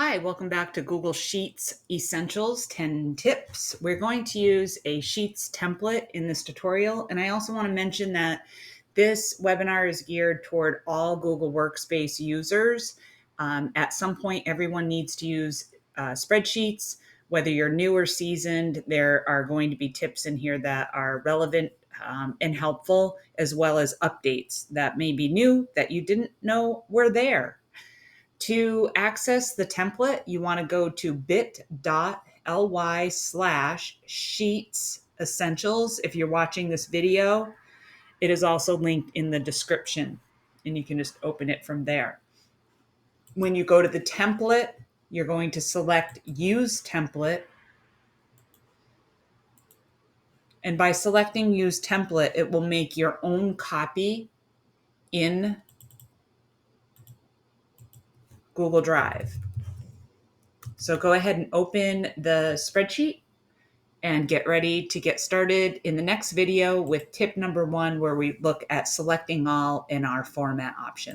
Hi, welcome back to Google Sheets Essentials 10 Tips. We're going to use a Sheets template in this tutorial, and I also want to mention that this webinar is geared toward all Google Workspace users. At some point, everyone needs to use spreadsheets. Whether you're new or seasoned, there are going to be tips in here that are relevant and helpful, as well as updates that may be new that you didn't know were there. To access the template, you want to go to bit.ly/sheets essentials. If you're watching this video, it is also linked in the description, and you can just open it from there. When you go to the template, you're going to select Use Template. And by selecting Use Template, it will make your own copy in Google Drive. So go ahead and open the spreadsheet and get ready to get started in the next video with tip number 1, where we look at selecting all in our format options.